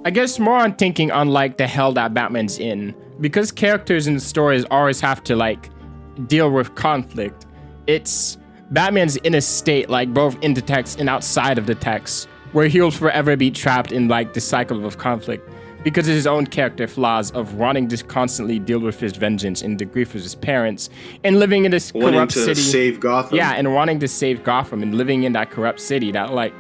I guess more on thinking on like the hell that Batman's in, because characters in the stories always have to like deal with conflict. It's Batman's in a state like both in the text and outside of the text where he'll forever be trapped in like the cycle of conflict because of his own character flaws of wanting to constantly deal with his vengeance and the grief of his parents and living in this corrupt city. Wanting to save Gotham. Yeah, and wanting to save Gotham and living in that corrupt city that like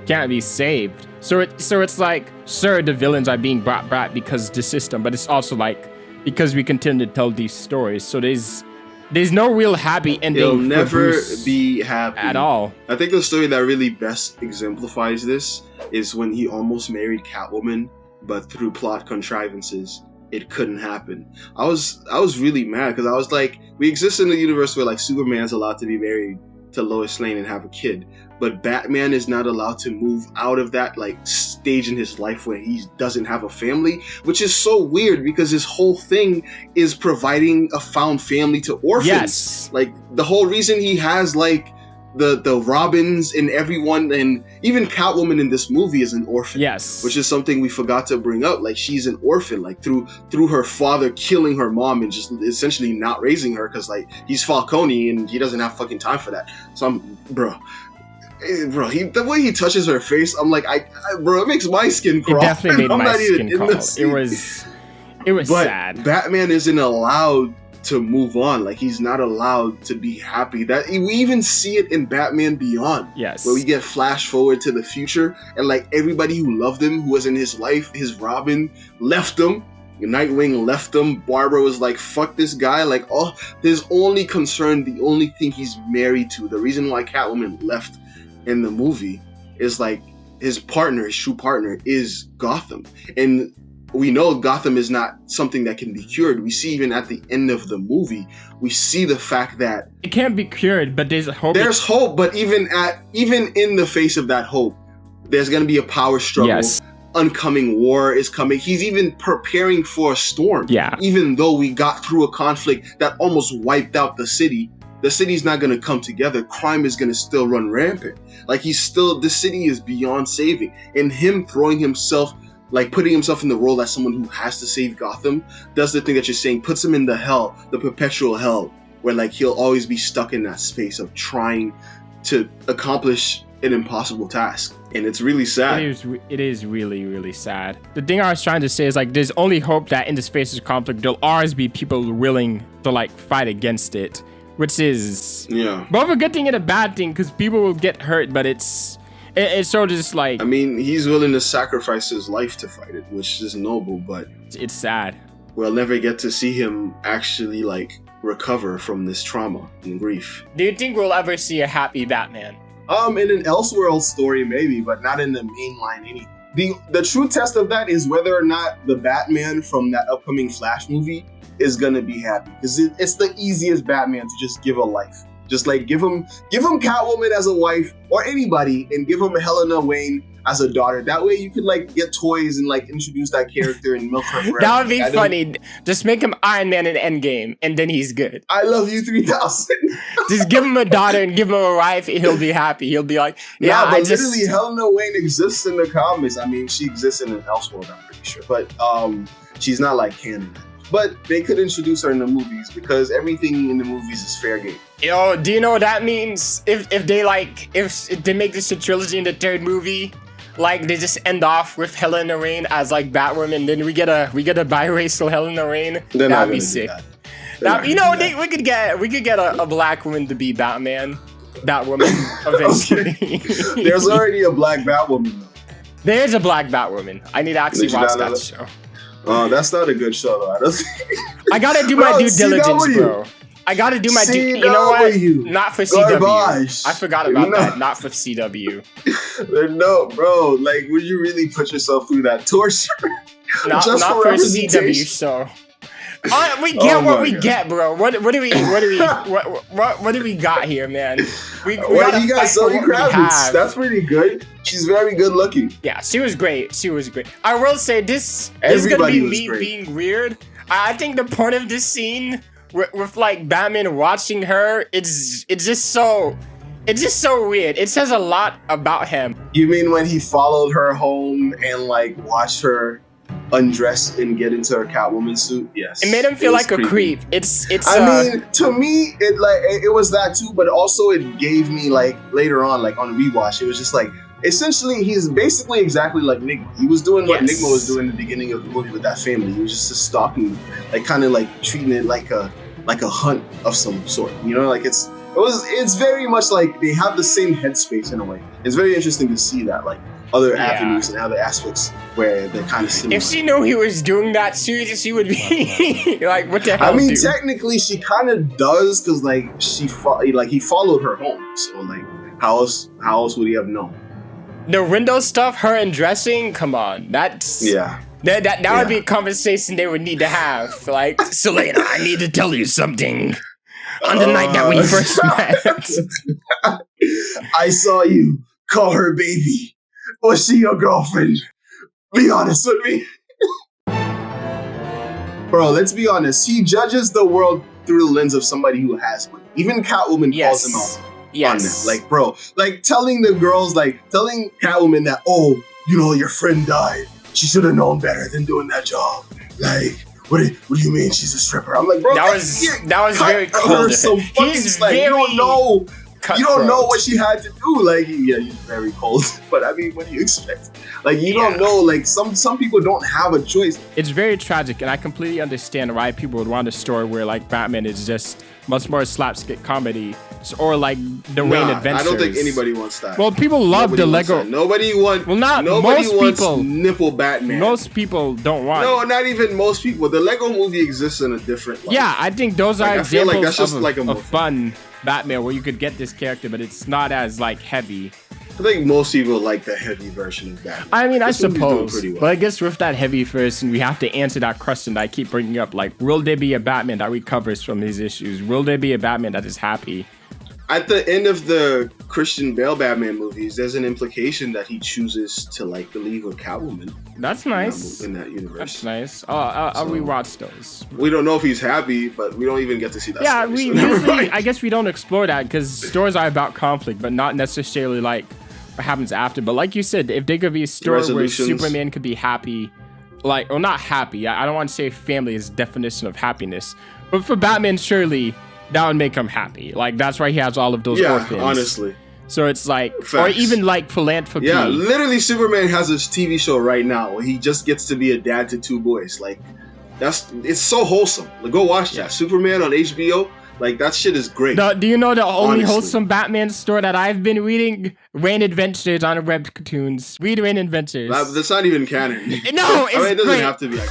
can't be saved. So it's like, sure, the villains are being brought back because the system, but it's also like because we continue to tell these stories. So there's no real happy ending. He'll never Bruce be happy at all. I think the story that really best exemplifies this is when he almost married Catwoman, but through plot contrivances, it couldn't happen. I was really mad because I was like, we exist in a universe where like Superman's allowed to be married to Lois Lane and have a kid, but Batman is not allowed to move out of that like stage in his life where he doesn't have a family, which is so weird because his whole thing is providing a found family to orphans. Yes. Like the whole reason he has like the Robins and everyone, and even Catwoman in this movie is an orphan. Yes. Which is something we forgot to bring up. Like she's an orphan, like through her father killing her mom and just essentially not raising her because like he's Falcone and he doesn't have fucking time for that. So the way he touches her face, I'm like, bro, it makes my skin crawl. It definitely made my skin crawl. It was but sad. Batman isn't allowed to move on. Like he's not allowed to be happy. That we even see it in Batman Beyond. Yes. Where we get flash forward to the future and like everybody who loved him, who was in his life, his Robin left him. Nightwing left him. Barbara was like, fuck this guy. Like, oh, his only concern, the only thing he's married to, the reason why Catwoman left in the movie is like his partner, his true partner is Gotham. And we know Gotham is not something that can be cured. We see even at the end of the movie, we see the fact that it can't be cured, but there's hope. There's hope, but even in the face of that hope, there's gonna be a power struggle. Yes. Oncoming war is coming. He's even preparing for a storm. Yeah. Even though we got through a conflict that almost wiped out the city's not gonna come together. Crime is gonna still run rampant. Like the city is beyond saving. And him throwing himself, like putting himself in the role as someone who has to save Gotham, does the thing that you're saying, puts him in the hell, the perpetual hell, where like he'll always be stuck in that space of trying to accomplish an impossible task. And it's really sad. It is really, really sad. The thing I was trying to say is like there's only hope that in the space of conflict there'll always be people willing to like fight against it, which is both a good thing and a bad thing because people will get hurt, but it's sort of just like, I mean, he's willing to sacrifice his life to fight it, which is noble, but it's sad. We'll never get to see him actually like recover from this trauma and grief. Do you think we'll ever see a happy Batman? In an Elseworld story maybe, but not in the mainline anything. The true test of that is whether or not the Batman from that upcoming Flash movie is gonna be happy, because it's the easiest Batman to just give a life. Just like give him Catwoman as a wife or anybody, and give him Helena Wayne as a daughter. That way you could like get toys and like introduce that character and milk her forever. That would be funny. Just make him Iron Man in Endgame, and then he's good. I love you 3000. Just give him a daughter and give him a wife. He'll be happy. He'll be like, yeah. But literally, Helena Wayne exists in the comics. I mean, she exists in an Elseworld, I'm pretty sure, but she's not like canon. But they could introduce her in the movies because everything in the movies is fair game. Yo, do you know what that means? If they make this a trilogy in the third movie, like they just end off with Helena Wayne as like Batwoman, then we get a biracial Helena Wayne. That'd be sick. We could get a black woman to be Batman. Batwoman eventually. There's already a black Batwoman though. There's a black Batwoman. I need to actually watch that show. That's not a good show though. I gotta do my due diligence, bro. I gotta do my due. You know what? Not for CW. I forgot about that. Not for CW. No, bro. Like, would you really put yourself through that torture? Not for CW show. We get what we get, bro. What do we got here, man? You got Zoë Kravitz. That's pretty good. She's very good looking. Yeah, she was great. I will say this is gonna be me being weird. I think the point of this scene with like Batman watching her, it's just so It's just so weird. It says a lot about him. You mean when he followed her home and like watched her undress and get into her Catwoman suit? Yes. It made him feel like a creep. I mean, to me, it was that too, but also it gave me like later on, like on rewatch, it was just like essentially he's basically exactly like Nigma. He was doing what Nigma was doing in the beginning of the movie with that family. He was just stalking, like kind of like treating it like a hunt of some sort. You know, like it's very much like they have the same headspace in a way. It's very interesting to see that, like other avenues and other aspects where they're kind of similar. If she knew he was doing that, she would be like, "What the hell?" I mean, technically, she kind of does because like he followed her home. So like, how else would he have known? The window stuff, her undressing. Come on, that's That would be a conversation they would need to have. Like, Selina, I need to tell you something. On the night that we first met, I saw you call her baby. Was she your girlfriend? Be honest with me. Bro, let's be honest. He judges the world through the lens of somebody who has money. Even Catwoman calls him out on that. Like, bro, like telling the girls, like telling Catwoman that, oh, you know, your friend died. She should have known better than doing that job. Like, what do you mean she's a stripper? I'm like, bro, that was very cold. He's like, you don't know what she had to do. Like, he's very cold. But I mean, what do you expect? Like, you don't know. Like, some people don't have a choice. It's very tragic, and I completely understand why people would want a story where like Batman is just much more slapstick comedy, or like the Wayne Adventures. I don't think anybody wants that. Well, people love the Lego. Nobody wants nipple Batman. Most people don't want. No, not even most people. The Lego movie exists in a different light. Yeah, I think those are examples of fun Batman where you could get this character, but it's not as like heavy. I think most people like the heavy version of Batman. I mean, I suppose, but I guess with that heavy version, we have to answer that question that I keep bringing up. Like, will there be a Batman that recovers from these issues? Will there be a Batman that is happy? At the end of the Christian Bale Batman movies, there's an implication that he chooses to like believe with Catwoman. That's nice. In that universe. That's nice. I'll rewatch those. We don't know if he's happy, but we don't even get to see that. Yeah, story, usually, I guess we don't explore that because stories are about conflict, but not necessarily like what happens after. But like you said, if there could be a story where Superman could be happy, like, or not happy, I don't want to say family is the definition of happiness, but for Batman, surely that would make him happy. Like, that's why he has all of those orphans. Honestly. So it's like, Facts. or even like philanthropy. Yeah, literally Superman has his TV show right now where he just gets to be a dad to two boys. Like, it's so wholesome. Like, go watch that. Superman on HBO. Like, that shit is great. Do you know the only wholesome Batman story that I've been reading? Rain Adventures on Webtoons. Read Rain Adventures. That's not even canon. No, it's it doesn't great. have to be like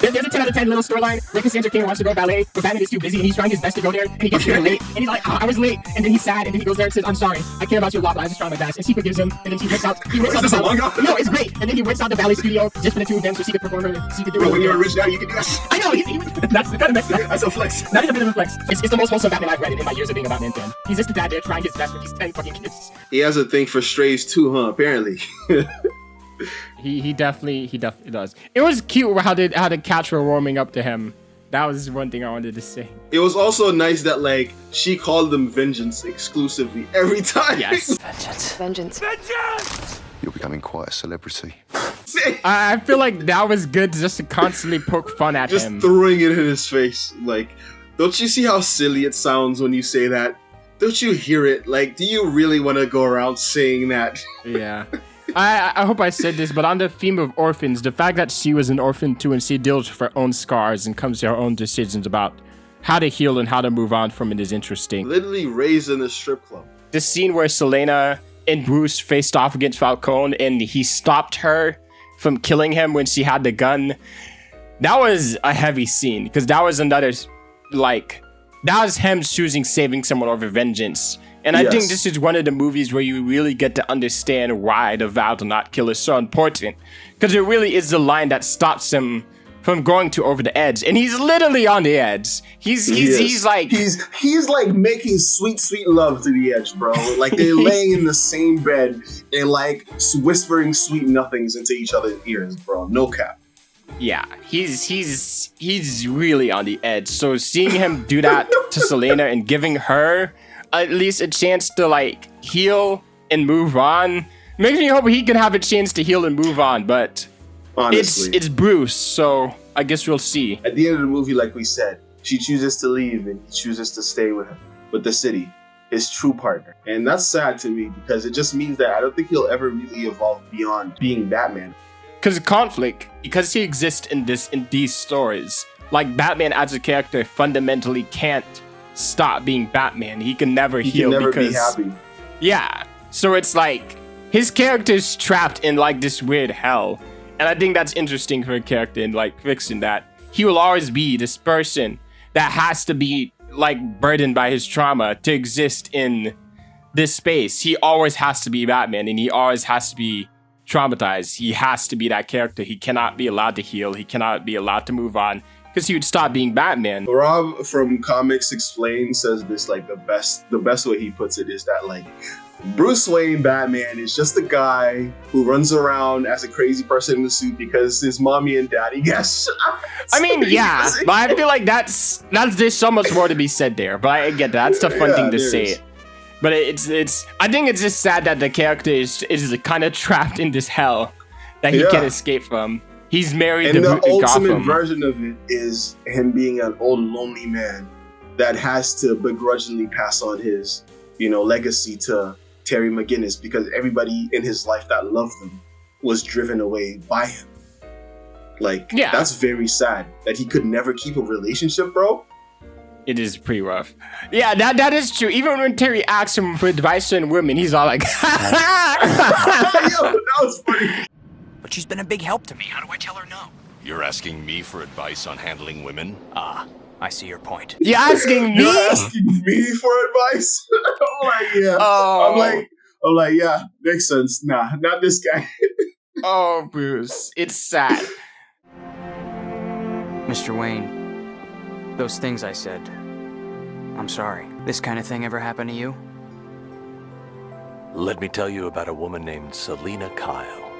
There's a 10 out of 10 little storyline where Cassandra Cain wants to go ballet, but Batman is too busy and he's trying his best to go there, and he gets there late, and he's like, I was late, and then he's sad, and then he goes there and says, I'm sorry, I care about you a lot, but I was just trying my best, and she forgives him, and then he works out the ballet. No, it's great, and then he works out the ballet studio just for the two of them so she could perform her, she could do it. When you're rich now, you can do that. I know, that's kind of messed up. That's a flex. That is a bit of a flex. It's the most wholesome Batman I've read in my years of being a Batman fan. He's just a dad there trying his best with these 10 fucking kids. He has a thing for strays too, huh? Apparently. He definitely does. It was cute how the cats were warming up to him. That was one thing I wanted to say. It was also nice that like she called them vengeance exclusively every time. Yes. Vengeance. You're becoming quite a celebrity. I feel like that was good just to constantly poke fun at him. Just throwing it in his face. Like, don't you see how silly it sounds when you say that? Don't you hear it? Like, do you really want to go around saying that? Yeah. I hope I said this, but on the theme of orphans, the fact that she was an orphan too and she deals with her own scars and comes to her own decisions about how to heal and how to move on from it is interesting. Literally raised in a strip club. The scene where Selena and Bruce faced off against Falcone and he stopped her from killing him when she had the gun, that was a heavy scene because that was another, like, that was him choosing saving someone over vengeance. And I think this is one of the movies where you really get to understand why the vow to not kill is so important. Because it really is the line that stops him from going to over the edge. And he's literally on the edge. He's like making sweet love to the edge, bro. Like they're laying in the same bed and like whispering sweet nothings into each other's ears, bro. No cap. Yeah, he's really on the edge. So seeing him do that to Selena and giving her at least a chance to like heal and move on. Makes me hope he can have a chance to heal and move on, but Honestly, it's Bruce, so I guess we'll see. at the end of the movie, like we said, she chooses to leave and he chooses to stay with the city, his true partner. And that's sad to me because it just means that I don't think he'll ever really evolve beyond being Batman. Because conflict, because he exists in these stories, like Batman as a character fundamentally can't stop being Batman. He can never He heal can never because be happy. yeah. So it's like his character's trapped in like this weird hell. And I think that's interesting for a character in like fiction, that he will always be this person that has to be like burdened by his trauma to exist in this space. He always has to be Batman, and he always has to be traumatized. He has to be that character. He cannot be allowed to heal. He cannot be allowed to move on because he would stop being Batman. Rob from Comics Explained says this like the best way he puts it is that like Bruce Wayne Batman is just a guy who runs around as a crazy person in a suit because his mommy and daddy get shot. I mean, yeah, but I feel like there's so much more to be said there. But I get that. That's the fun thing to say. But it's I think it's just sad that the character is kind of trapped in this hell that he can't escape from. He's married and to the ultimate Gotham. version of it is him being an old lonely man that has to begrudgingly pass on his, legacy to Terry McGinnis because everybody in his life that loved him was driven away by him. Like, that's very sad that he could never keep a relationship, bro. It is pretty rough. Yeah, that is true. Even when Terry asks him for advice on women, he's all like, Yo, that was funny. But she's been a big help to me. How do I tell her no? You're asking me for advice on handling women? Ah, I see your point. you're asking me? You're asking me for advice? I'm like, yeah. Oh. I'm like, yeah, makes sense. Nah, not this guy. Oh, Bruce, it's sad. Mr. Wayne, those things I said, I'm sorry. This kind of thing ever happened to you? Let me tell you about a woman named Selina Kyle.